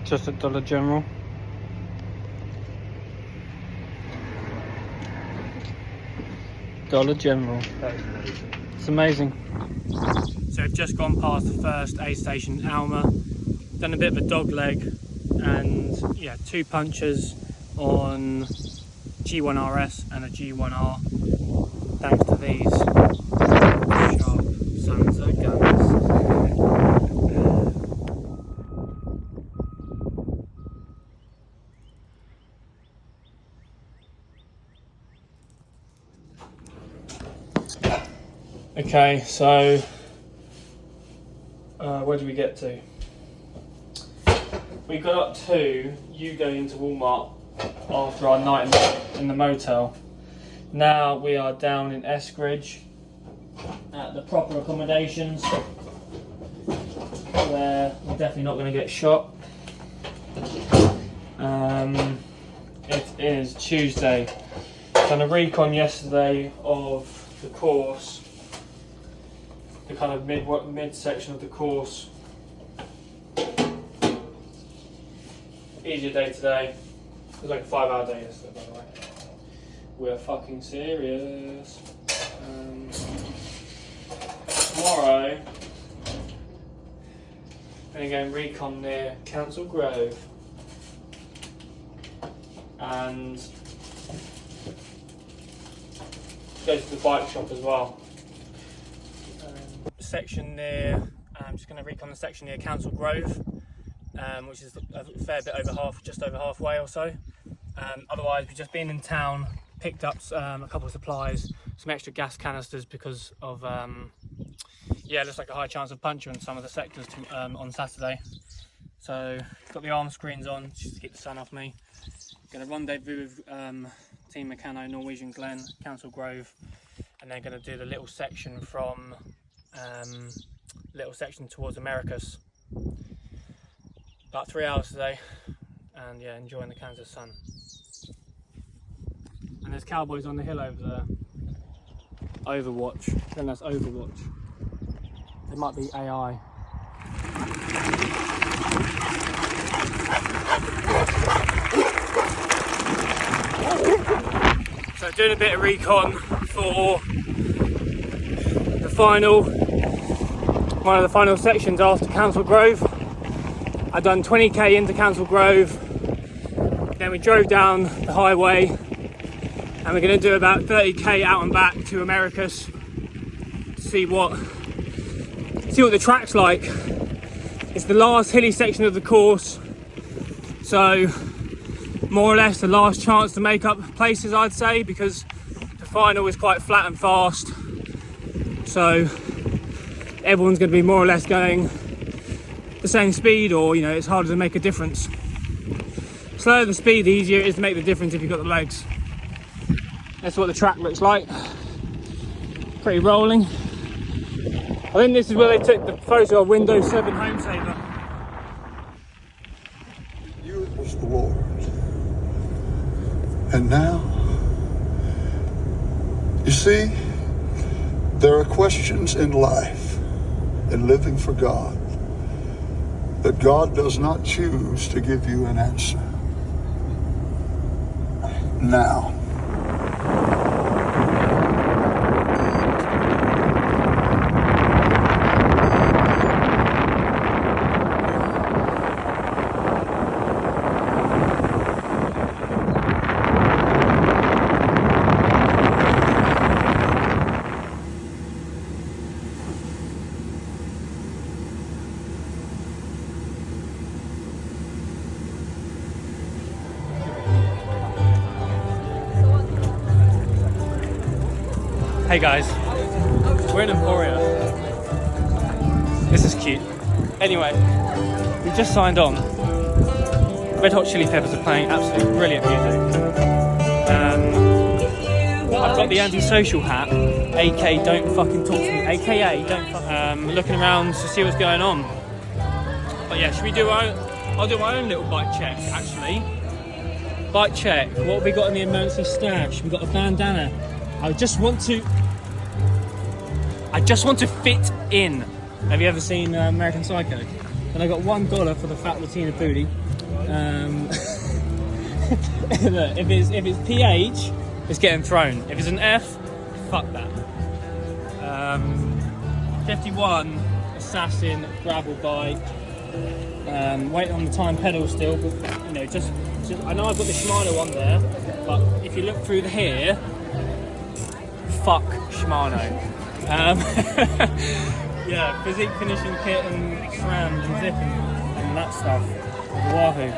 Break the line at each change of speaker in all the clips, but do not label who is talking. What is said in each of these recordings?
Just at Dollar General. Dollar General.
That is amazing.
It's amazing. So we've just gone past the first aid station, Alma. Done a bit of a dog leg, and yeah, 2 punches on G1RS and a G1R. Thanks to these sharp sons of guns. Okay, so where did we get to? We got up to you going into Walmart after our night in the motel. Now we are down in Eskridge at the proper accommodations, where we're definitely not going to get shot. It is Tuesday. Done a recon yesterday of the course. The kind of mid section of the course. Easier day today. It was like a 5-hour day yesterday, by the way. We're fucking serious. Tomorrow, I'm gonna go and recon near Council Grove, and go to the bike shop as well. Section near, I'm just going to recon the section near Council Grove, which is a fair bit over just over halfway or so. Otherwise, we've just been in town, picked up a couple of supplies, some extra gas canisters because of, yeah, it looks like a high chance of puncture in some of the sectors on Saturday. So, got the arm screens on just to keep the sun off me. Going to rendezvous with Team Meccano, Norwegian Glen, Council Grove, and then going to do the little section from towards Americas. About 3 hours today, and yeah, enjoying the Kansas sun. And there's cowboys on the hill over there. Overwatch. Then that's Overwatch. It might be AI. So doing a bit of recon for the one of the final sections after Council Grove. I'd done 20k into Council Grove, then we drove down the highway, and we're going to do about 30k out and back to Americas to see what the track's like. It's the last hilly section of the course, so more or less the last chance to make up places, I'd say, because the final is quite flat and fast. So everyone's going to be more or less going the same speed, or you know, it's harder to make a difference. Slower the speed, the easier it is to make the difference if you've got the legs. That's what the track looks like. Pretty rolling. I think this is where they took the photo of Windows 7 Home Saver.
You was the Lord. And now, you see, there are questions in life and living for God that God does not choose to give you an answer now.
Hey guys, we're in Emporia. This is cute. Anyway, we've just signed on. Red Hot Chili Peppers are playing absolutely brilliant music. I've got the antisocial hat, aka don't fucking talk to me, aka don't fucking, looking around to see what's going on. But yeah, should we do I'll do my own little bike check actually. Bike check, what have we got in the emergency stash? We've got a bandana. I just want to fit in. Have you ever seen American Psycho? And I got $1 for the fat Latina booty. Look, if it's PH, it's getting thrown. If it's an F, fuck that. FiftyOne Assassin gravel bike. Waiting on the time pedal still, but you know, just I know I've got the Shimano on there, but if you look through here, fuck Shimano. Yeah, physique finishing kit and SRAM and zip and that stuff. Wahoo.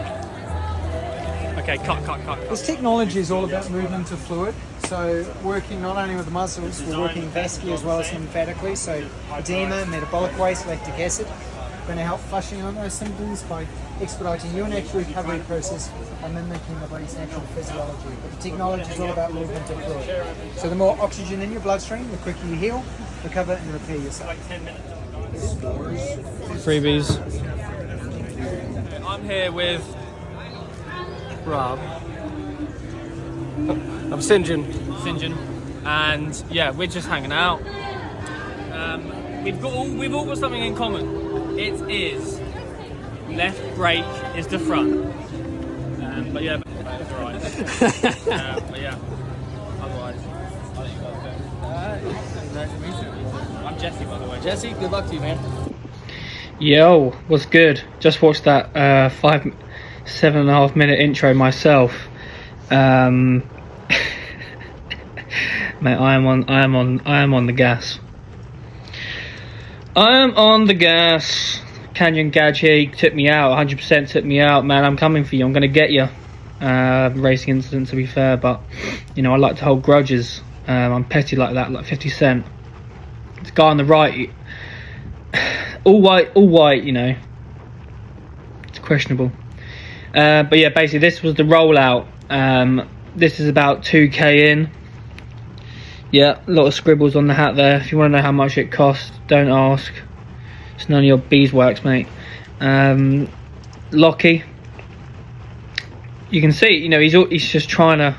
Okay, cut.
This technology is all about movement of fluid. So working not only with the muscles, we're working vascularly as well as lymphatically. So edema, metabolic waste, lactic acid. We're going to help flushing on those symptoms by expediting your natural recovery process and mimicking the body's natural physiology. But the technology is all about movement of fluid. So the more oxygen in your bloodstream, the quicker you heal, recover and repair yourself.
Freebies. I'm here with Rob.
I'm St. John.
And yeah, we're just hanging out. We've all got something in common. It is left brake is the front. But yeah, that's alright. But yeah, otherwise, I'll let you guys go. Nice to meet you. I'm Jesse, by the way.
Jesse, good luck to you, man.
Yo, what's good? Just watched that 7.5 minute intro myself. Mate, I am on the gas. I am on the gas. Canyon Gadge here took me out, 100% took me out, man. I'm coming for you. I'm gonna get you. Racing incident, to be fair, but you know I like to hold grudges. I'm petty like that, like 50 Cent. This guy on the right, all white, you know. It's questionable. But yeah, basically this was the rollout. This is about 2k in. Yeah, a lot of scribbles on the hat there. If you want to know how much it costs, don't ask. It's none of your beeswax, mate. Lockie, you can see, you know, he's just trying to.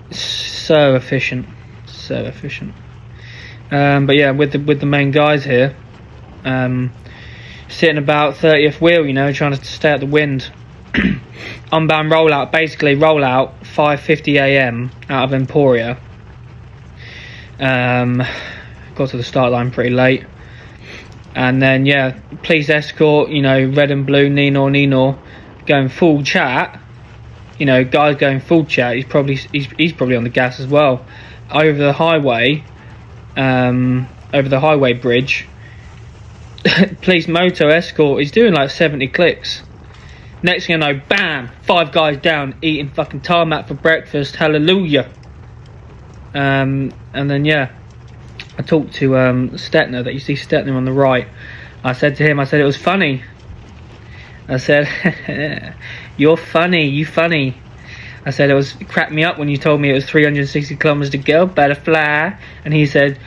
So efficient. But yeah, with the main guys here, sitting about 30th wheel, you know, trying to stay out the wind. Unbound rollout, basically rollout 5:50 AM out of Emporia. Got to the start line pretty late, and then yeah, police escort, you know, red and blue, Nino, going full chat. You know, guys going full chat. He's probably on the gas as well. Over the highway, bridge. Police moto escort. He's doing like 70 clicks. Next thing I know, bam! 5 guys down eating fucking tarmac for breakfast. Hallelujah. And then yeah, I talked to Stetner. That you see Stetner on the right. I said to him, it was funny. I said, you're funny, you funny. I said, it cracked me up when you told me it was 360 kilometers to go, better fly. And he said,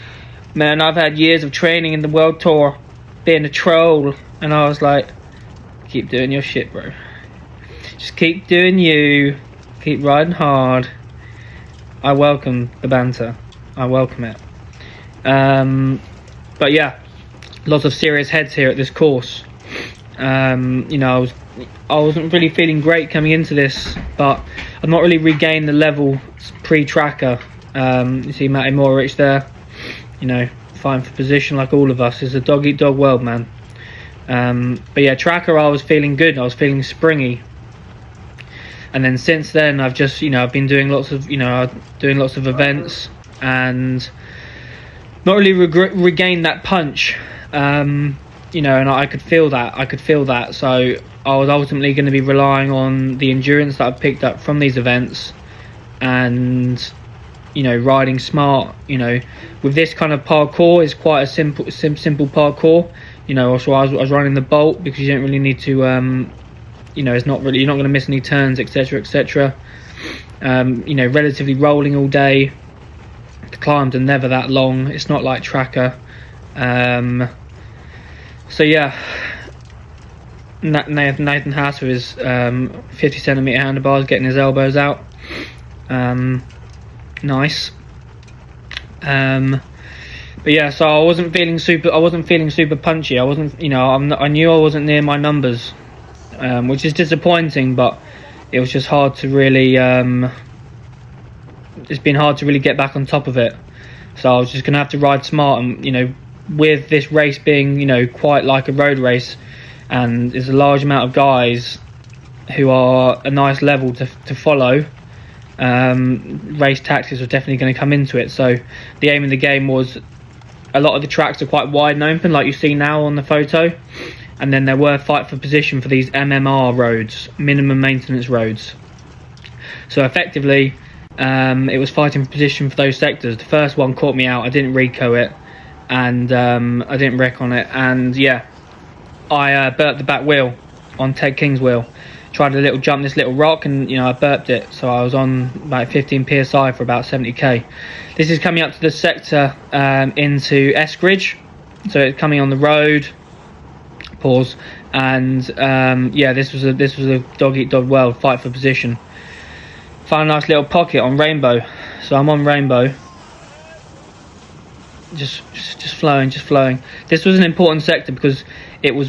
man, I've had years of training in the world tour, being a troll. And I was like, keep doing your shit, bro. Just keep doing you. Keep riding hard. I welcome the banter. I welcome it. But yeah, lots of serious heads here at this course. You know, I wasn't really feeling great coming into this, but I've not really regained the level pre-tracker. You see Matty Morich there, you know, fighting for position like all of us. It's a dog-eat-dog world, man. But yeah, tracker, I was feeling good. I was feeling springy. And then since then, I've just, you know, I've been doing lots of events and not really regained that punch. You know, and I could feel that. So I was ultimately going to be relying on the endurance that I picked up from these events, and you know, riding smart. You know, with this kind of parkour, it's quite a simple parkour. You know, so I was running the bolt because you don't really need to. You know, it's not really, you're not going to miss any turns, etc., etc. You know, relatively rolling all day. The climbs are never that long. It's not like tracker. So yeah, Nathan Haas with his 50 centimeter handlebars, getting his elbows out. Nice. But yeah, so I wasn't feeling super punchy. I wasn't, you know, I knew I wasn't near my numbers. which is disappointing, but it was just hard to really it's been hard to really get back on top of it. So I was just gonna have to ride smart, and with this race being quite like a road race, and there's a large amount of guys who are a nice level to follow, race tactics was definitely going to come into it. So the aim of the game was, a lot of the tracks are quite wide and open like you see now on the photo, and then there were fight for position for these MMR roads, minimum maintenance roads. So effectively it was fighting for position for those sectors. The first one caught me out, I didn't reco it, and I didn't recon it, and yeah, I burped the back wheel on Ted King's wheel. Tried a little jump this little rock, and I burped it, so I was on about 15 psi for about 70k. This is coming up to the sector into Eskridge, so it's coming on the road. Pause. And yeah, this was a dog eat dog world, fight for position. Found a nice little pocket on Rainbow, so I'm on Rainbow, just flowing. This was an important sector because it was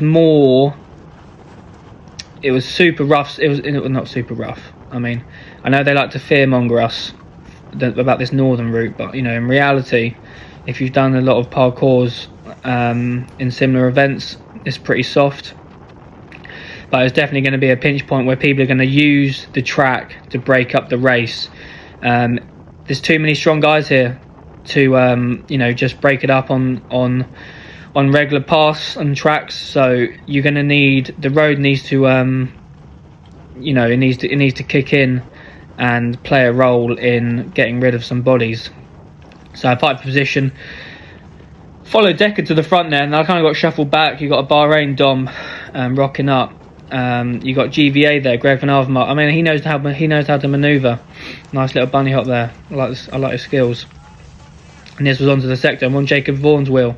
super rough. It was not super rough. I mean, I know they like to fearmonger us about this northern route, but in reality, if you've done a lot of parkours in similar events, it's pretty soft. But it's definitely going to be a pinch point where people are going to use the track to break up the race. There's too many strong guys here to just break it up on regular paths and tracks. So you're going to need, the road needs to it needs to kick in and play a role in getting rid of some bodies. So I fight for position, followed Decker to the front there, and I kind of got shuffled back. You got a Bahrain Dom rocking up. You got GVA there, Greg van Avermaet. I mean, he knows how to manoeuvre. Nice little bunny hop there. I like his skills. And this was onto the sector. I'm on Jacob Vaughan's wheel.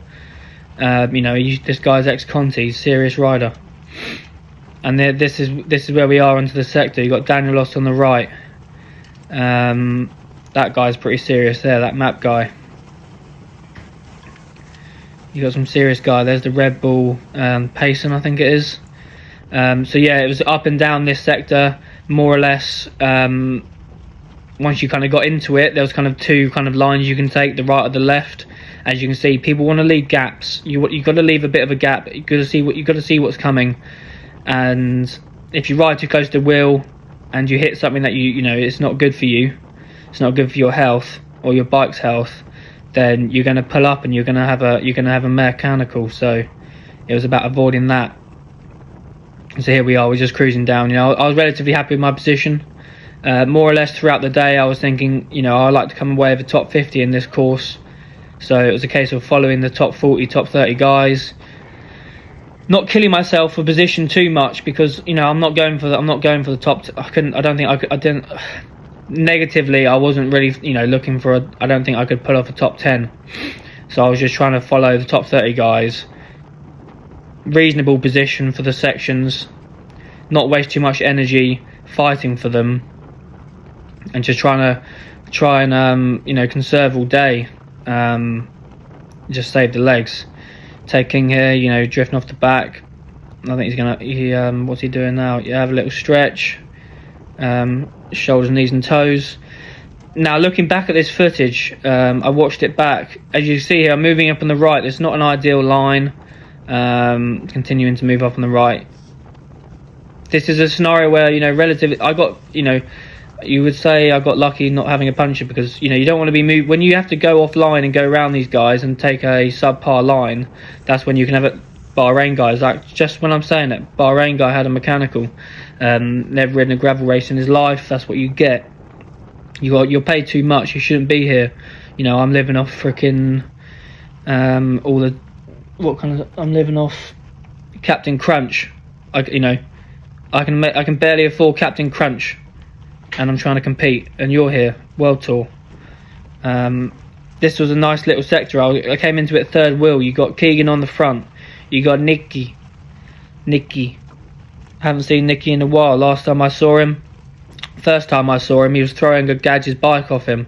This guy's ex-Conti, serious rider. And this is where we are onto the sector. You got Daniel Lost on the right. That guy's pretty serious there, that map guy. You got some serious guy. There's the Red Bull Payson, I think it is. So yeah, it was up and down this sector, more or less. Once you kind of got into it, there was kind of two kind of lines you can take, the right or the left. As you can see, people want to leave gaps. You got to leave a bit of a gap. You got to see what's coming. And if you ride too close to the wheel and you hit something that it's not good for you, it's not good for your health or your bike's health, then you're going to pull up and you're going to have a mechanical. So it was about avoiding that. So here we are, we're just cruising down. I was relatively happy with my position. More or less throughout the day, I was thinking, I like to come away with a top 50 in this course. So it was a case of following the top 40, top 30 guys, not killing myself for position too much, because I'm not going for the top. Negatively, I wasn't really looking for I don't think I could pull off a top 10. So I was just trying to follow the top 30 guys, reasonable position for the sections, not waste too much energy fighting for them, and just try and conserve all day. Just save the legs. Taking here, drifting off the back. I think what's he doing now? Yeah, have a little stretch. Shoulders, knees and toes. Now looking back at this footage, I watched it back. As you see here, I'm moving up on the right. It's not an ideal line. Continuing to move up on the right. This is a scenario where relatively I got you would say I got lucky not having a puncture, because you don't want to be moved when you have to go offline and go around these guys and take a subpar line. That's when you can have it. Bahrain guys, like just when I'm saying it, Bahrain guy had a mechanical, never ridden a gravel race in his life. That's what you get. You're paid too much. You shouldn't be here. I'm living off freaking I'm living off Captain Crunch. I can barely afford Captain Crunch, and I'm trying to compete, and you're here, World Tour. This was a nice little sector. I came into it third wheel. You got Keegan on the front. You got Nicky. Haven't seen Nicky in a while. Last time I saw him, first time I saw him, he was throwing a Gadge's bike off him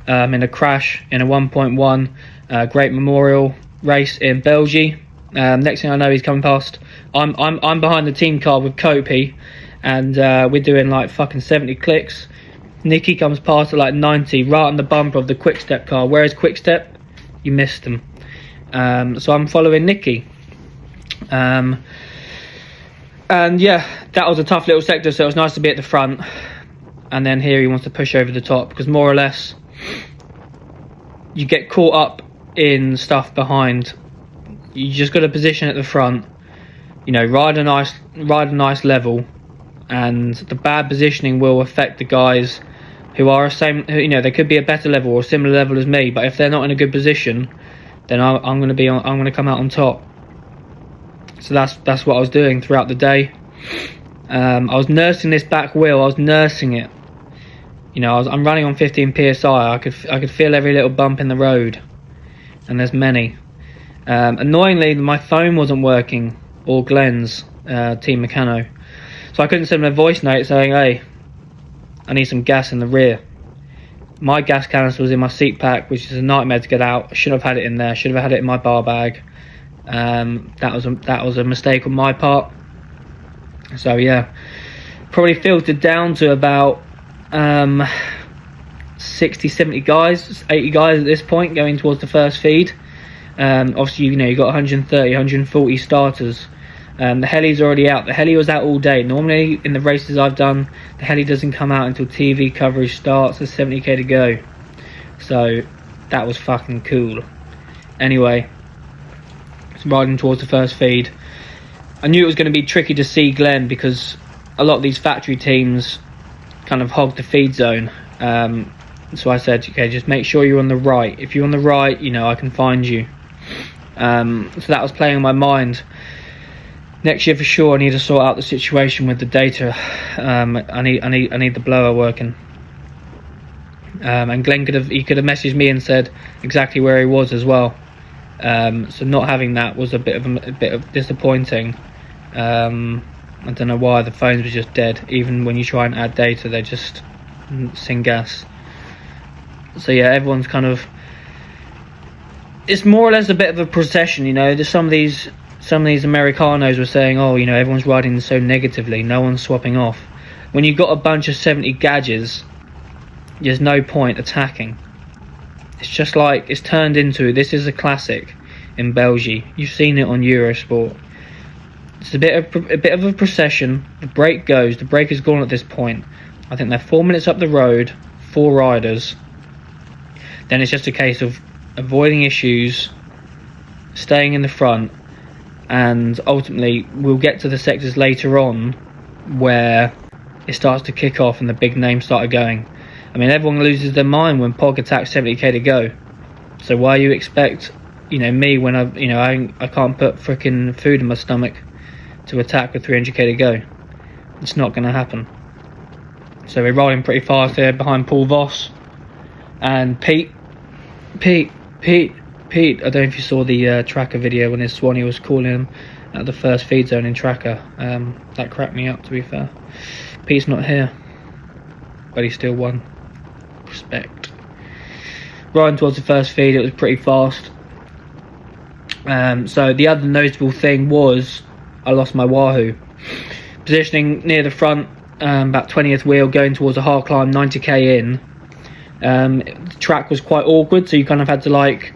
in a crash in a 1.1 Great Memorial race in Belgium.
Next thing I know, he's coming past. I'm behind the team car with Copy, and we're doing like fucking 70 clicks. Nicky comes past at like 90, right on the bumper of the Quick Step car. Where's Quick Step? You missed him. So I'm following Nicky. And yeah, that was a tough little sector, so it was nice to be at the front. And then here he wants to push over the top, because more or less you get caught up in stuff behind. You just got to position at the front, you know, ride a nice level, and the bad positioning will affect the guys who are you know, they could be a better level or similar level as me, but if they're not in a good position, then I'm going to come out on top. So that's what I was doing throughout the day. I was nursing this back wheel. I was nursing it. You know, I'm running on 15 psi. I could feel every little bump in the road, and there's many. Annoyingly, my phone wasn't working, or Glenn's Team Meccano, so I couldn't send him a voice note saying, "Hey, I need some gas in the rear." My gas canister was in my seat pack, which is a nightmare to get out. I should have had it in there. Should have had it in my bar bag. That was a mistake on my part. So yeah, probably filtered down to about 60, 70 guys, 80 guys at this point, going towards the first feed. Obviously, you know, you got 130, 140 starters. The heli's already out. The heli was out all day. Normally in the races I've done, the heli doesn't come out until TV coverage starts. There's 70k to go, so that was fucking cool. Anyway, riding towards the first feed. I knew it was going to be tricky to see Glenn, because a lot of these factory teams kind of hog the feed zone. So I said, okay, just make sure you're on the right. If you're on the right, you know, I can find you. So that was playing on my mind. Next year for sure, I need to sort out the situation with the data. I need the blower working. And Glenn could have messaged me and said exactly where he was as well. So not having that was a bit of disappointing. I don't know why the phones were just dead. Even when you try and add data, they just sing gas. So yeah, everyone's kind of, it's more or less a bit of a procession, you know. There's some of these Americanos were saying, oh, you know, everyone's riding so negatively, no one's swapping off. When you've got a bunch of 70 gadgets, there's no point attacking. It's just like, it's turned into, this is a classic in Belgium. You've seen it on Eurosport. It's a bit of a procession. The brake goes, the brake is gone at this point. I think they're 4 minutes up the road, 4 riders. Then it's just a case of avoiding issues, staying in the front, and ultimately we'll get to the sectors later on where it starts to kick off and the big names started going. I mean, everyone loses their mind when Pog attacks 70k to go. So why you expect, you know, me when I can't put freaking food in my stomach to attack with 300k to go? It's not going to happen. So we're rolling pretty fast here behind Paul Voss and Pete. I don't know if you saw the tracker video when his Swanee was calling him at the first feed zone in tracker. That cracked me up, to be fair. Pete's not here, but he still won. Respect. Riding towards the first feed, it was pretty fast. So the other notable thing was I lost my Wahoo. Positioning near the front, about 20th wheel, going towards a hard climb, 90k in. The track was quite awkward, so you kind of had to like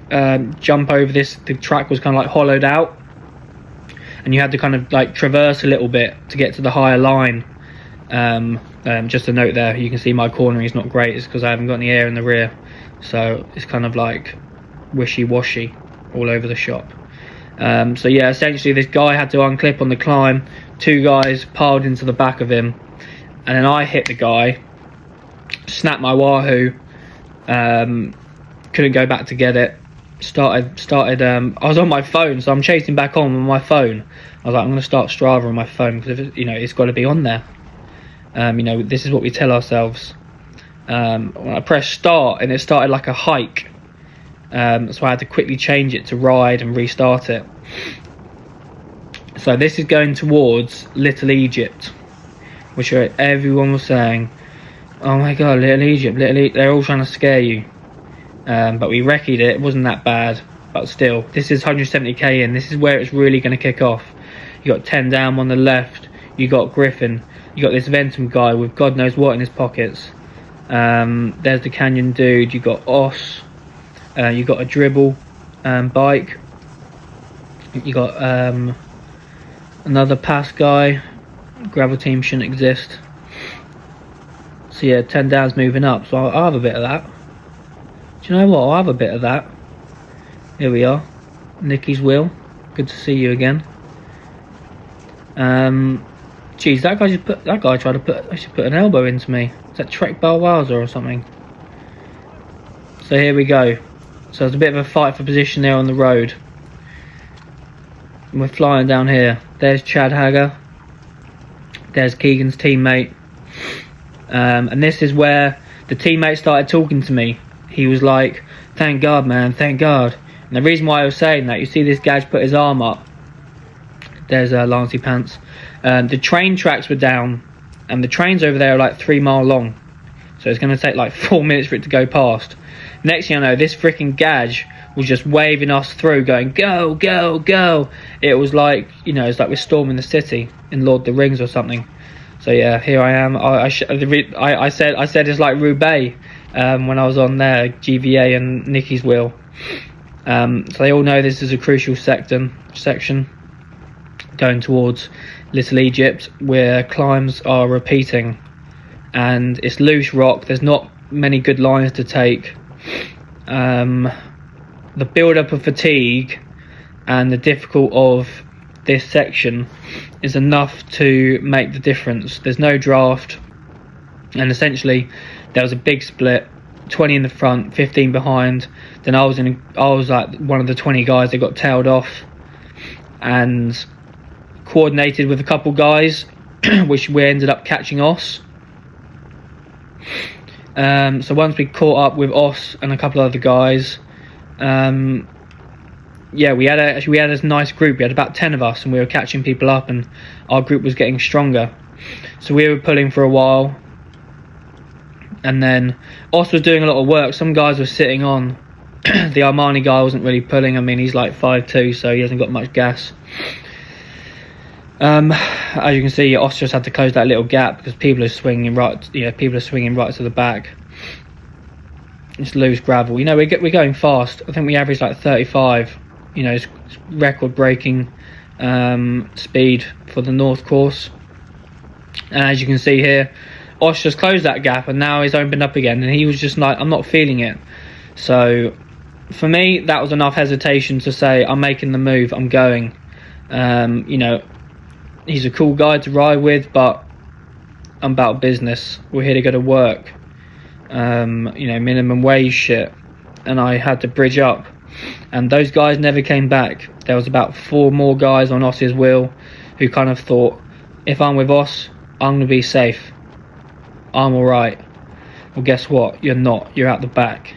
jump over this. The track was kind of like hollowed out, and you had to kind of like traverse a little bit to get to the higher line. Just a note there, you can see my cornering is not great. It's because I haven't got any air in the rear, so it's kind of like wishy-washy all over the shop. So yeah, essentially this guy had to unclip on the climb. 2 guys piled into the back of him, and then I hit the guy, snapped my Wahoo. Couldn't go back to get it. I was on my phone, so I'm chasing back on my phone. I was like, I'm going to start Strava on my phone, because if it's got to be on there. You know, this is what we tell ourselves. When I pressed start, and it started like a hike, so I had to quickly change it to ride and restart it. So this is going towards Little Egypt, which everyone was saying, oh my god, Little Egypt, they're all trying to scare you. But we recce'd it. It wasn't that bad. but still, this is 170k in. This is where it's really going to kick off. You got 10 down on the left. You got Griffin. You got this Ventum guy with God knows what in his pockets. There's the Canyon dude. You got Os. You got a dribble bike. You got another pass guy. Gravel team shouldn't exist. So yeah, 10 down's moving up. So I'll have a bit of that. Do you know what? I'll have a bit of that. Here we are. Nicky's wheel. Good to see you again. Geez, that guy tried to actually put an elbow into me. Is that Trek Balwowser or something? So here we go. So there's a bit of a fight for position there on the road. And we're flying down here. There's Chad Hagger. There's Keegan's teammate. And this is where the teammate started talking to me. He was like, "Thank God, man, thank God." And the reason why I was saying that, you see this guy's put his arm up. There's Lancey Pants. The train tracks were down, and the trains over there are like 3 mile long. So it's going to take like 4 minutes for it to go past. Next thing I know, this freaking Gaj was just waving us through, going, "Go, go, go." It was like, you know, it's like we're storming the city in Lord of the Rings or something. So yeah, here I am. I said it's like Roubaix when I was on there, GVA and Nicky's wheel. So they all know this is a crucial section going towards Little Egypt, where climbs are repeating, and it's loose rock. There's not many good lines to take. The build-up of fatigue and the difficult of this section is enough to make the difference. There's no draft, and essentially there was a big split, 20 in the front, 15 behind. Then I was like one of the 20 guys that got tailed off, and coordinated with a couple guys, which we ended up catching Os. So once we caught up with Os and a couple of other guys, yeah, we had a nice group. We had about 10 of us, and we were catching people up, and our group was getting stronger. So we were pulling for a while, and then Os was doing a lot of work. Some guys were sitting on. The Armani guy wasn't really pulling. I mean, he's like 5'2", so he hasn't got much gas. As you can see, Os just had to close that little gap because people are swinging right. You know, people are swinging right to the back. It's loose gravel. You know, we're going fast. I think we averaged like 35. You know, it's record-breaking speed for the North course. And as you can see here, Os just closed that gap, and now he's opened up again. And he was just like, "I'm not feeling it." So for me, that was enough hesitation to say, "I'm making the move. I'm going." You know, he's a cool guy to ride with, but I'm about business. We're here to go to work. You know, minimum wage shit. And I had to bridge up. And those guys never came back. There was about 4 more guys on Os's wheel who kind of thought, if I'm with Os, I'm going to be safe. I'm alright. Well, guess what? You're not. You're out the back.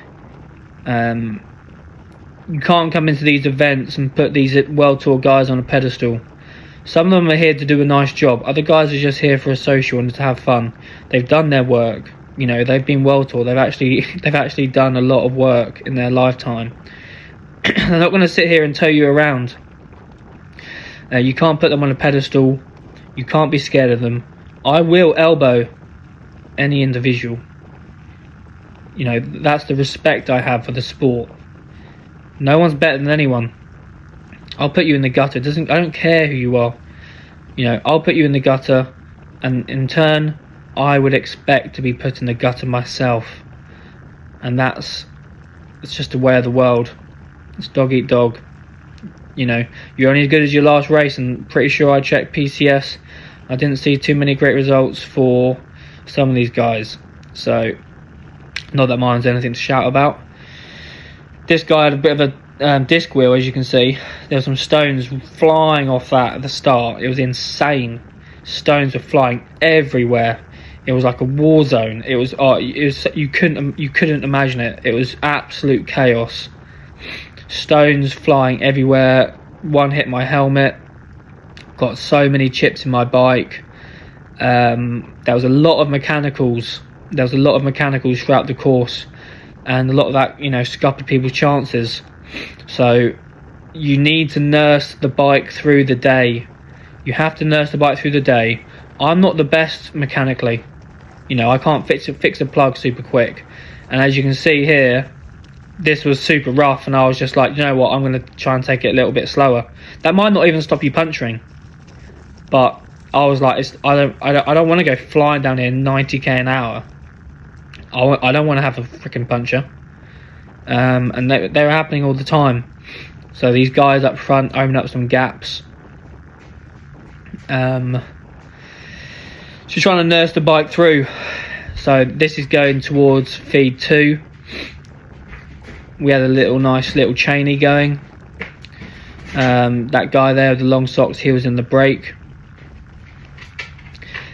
You can't come into these events and put these World Tour guys on a pedestal. Some of them are here to do a nice job. Other guys are just here for a social and to have fun. They've done their work. You know, they've been World Tour. They've actually done a lot of work in their lifetime. They're not going to sit here and tow you around. You can't put them on a pedestal. You can't be scared of them. I will elbow any individual. You know, that's the respect I have for the sport. No one's better than anyone. I'll put you in the gutter. I don't care who you are. You know, I'll put you in the gutter, and in turn, I would expect to be put in the gutter myself. And it's just the way of the world. It's dog eat dog. You know, you're only as good as your last race, and pretty sure I checked PCS. I didn't see too many great results for some of these guys. So, not that mine's anything to shout about. This guy had a bit of a disc wheel, as you can see. There were some stones flying off that at the start. It was insane. Stones were flying everywhere. It was like a war zone. It was you couldn't imagine it. It was absolute chaos. Stones flying everywhere. One hit my helmet. Got so many chips in my bike. There was a lot of mechanicals. Throughout the course, and a lot of that, you know, scuppered people's chances. So you need to nurse the bike through the day. You have to nurse the bike through the day. I'm not the best mechanically. You know, I can't fix a plug super quick. And as you can see here, this was super rough, and I was just like, you know what, I'm going to try and take it a little bit slower. That might not even stop you puncturing, but I was like, I don't want to go flying down here 90k an hour. I don't want to have a freaking puncture. And they were happening all the time. So these guys up front opened up some gaps. Just trying to nurse the bike through. So this is going towards feed 2. We had a nice little chainey going. That guy there with the long socks, he was in the brake.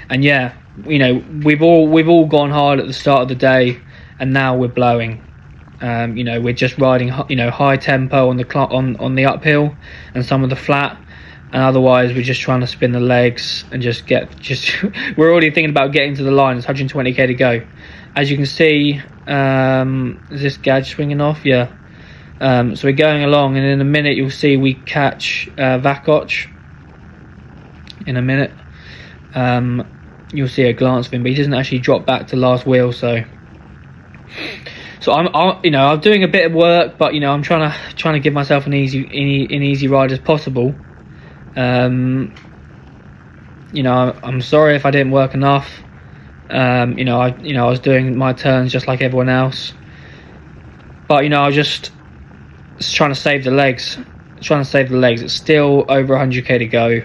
And yeah, you know, we've all gone hard at the start of the day, and now we're blowing. You know, we're just riding, you know, high tempo on the uphill and some of the flat, and otherwise we're just trying to spin the legs and just we're already thinking about getting to the line. It's 120k to go. As you can see, is this gauge swinging off? Yeah. So we're going along, and in a minute you'll see we catch Vakoch. In a minute, you'll see a glance of him, but he doesn't actually drop back to last wheel. So I'm doing a bit of work, but you know, I'm trying to give myself an easy ride as possible. You know, I'm sorry if I didn't work enough. I was doing my turns just like everyone else, but you know, I was just trying to save the legs. It's still over 100k to go.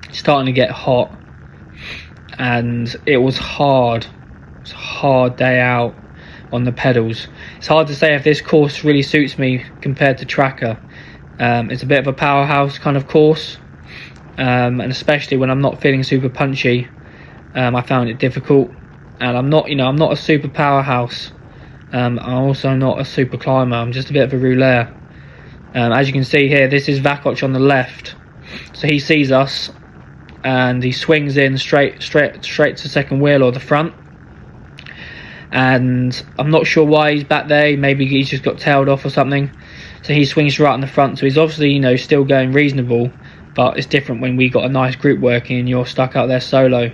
It's starting to get hot, and it was hard. It's a hard day out on the pedals. It's hard to say if this course really suits me compared to Tracker. It's a bit of a powerhouse kind of course, and especially when I'm not feeling super punchy, I found it difficult. And I'm not a super powerhouse. I'm also not a super climber. I'm just a bit of a rouleur. As you can see here, this is Vakoch on the left, so he sees us and he swings in straight to second wheel or the front. And I'm not sure why he's back there. Maybe he's just got tailed off or something. So he swings right in the front. So he's obviously, you know, still going reasonable, but it's different when we got a nice group working and you're stuck out there solo.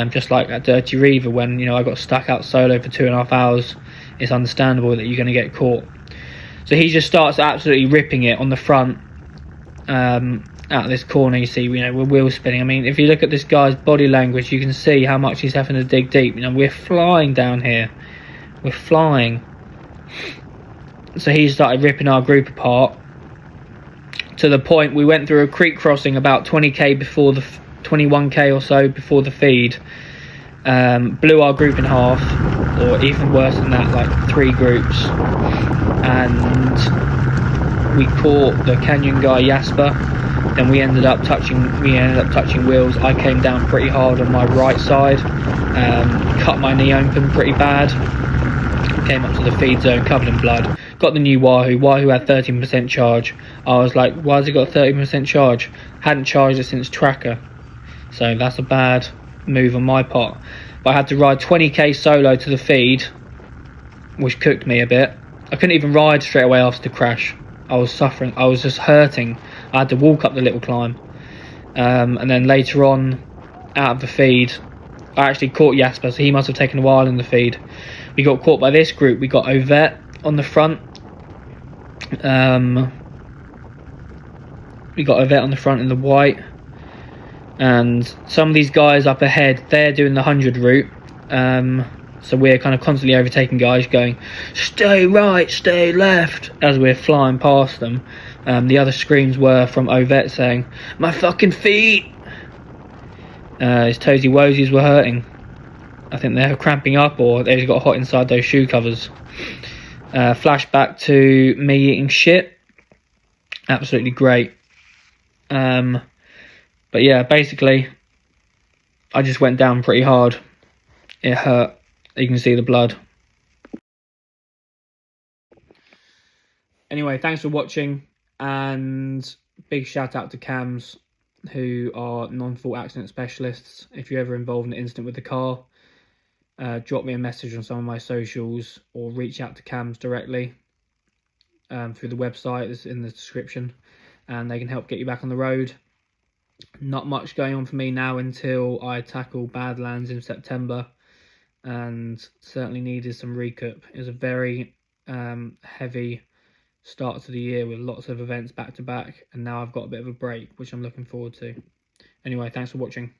Just like at Dirty Reaver, when, you know, I got stuck out solo for 2.5 hours. It's understandable that you're going to get caught. So he just starts absolutely ripping it on the front. Out of this corner, you see, you know, we're wheel spinning. I mean, if you look at this guy's body language, you can see how much he's having to dig deep. You know, we're flying down here. We're flying. So he started ripping our group apart to the point we went through a creek crossing about 20k before the 21k or so before the feed. Blew our group in half, or even worse than that, like 3 groups. And we caught the canyon guy Jasper. Then we ended up touching wheels. I came down pretty hard on my right side, cut my knee open pretty bad. Came up to the feed zone covered in blood. Got the new Wahoo. Wahoo had 13% charge. I was like, why has it got 13% charge? Hadn't charged it since Tracker. So that's a bad move on my part. But I had to ride 20k solo to the feed, which cooked me a bit. I couldn't even ride straight away after the crash. I was suffering. I was just hurting. I had to walk up the little climb. And then later on, out of the feed, I actually caught Jasper, so he must have taken a while in the feed. We got caught by this group. We got Ovette on the front. We got Ovette on the front in the white. And some of these guys up ahead, they're doing the 100 route. So we're kind of constantly overtaking guys going, stay right, stay left, as we're flying past them. The other screams were from Ovette saying, my fucking feet! His toesy woesies were hurting. I think they're cramping up, or they just got hot inside those shoe covers. Flashback to me eating shit. Absolutely great. But yeah, basically, I just went down pretty hard. It hurt. You can see the blood. Anyway, thanks for watching, and big shout out to Cams, who are non-fault accident specialists. If you're ever involved in an incident with the car, drop me a message on some of my socials or reach out to Cams directly. through the website. It's in the description, and they can help get you back on the road. Not much going on for me now until I tackle Badlands in September, and certainly needed some recoup. It was a very heavy start to the year with lots of events back to back, and now I've got a bit of a break, which I'm looking forward to. Anyway, thanks for watching.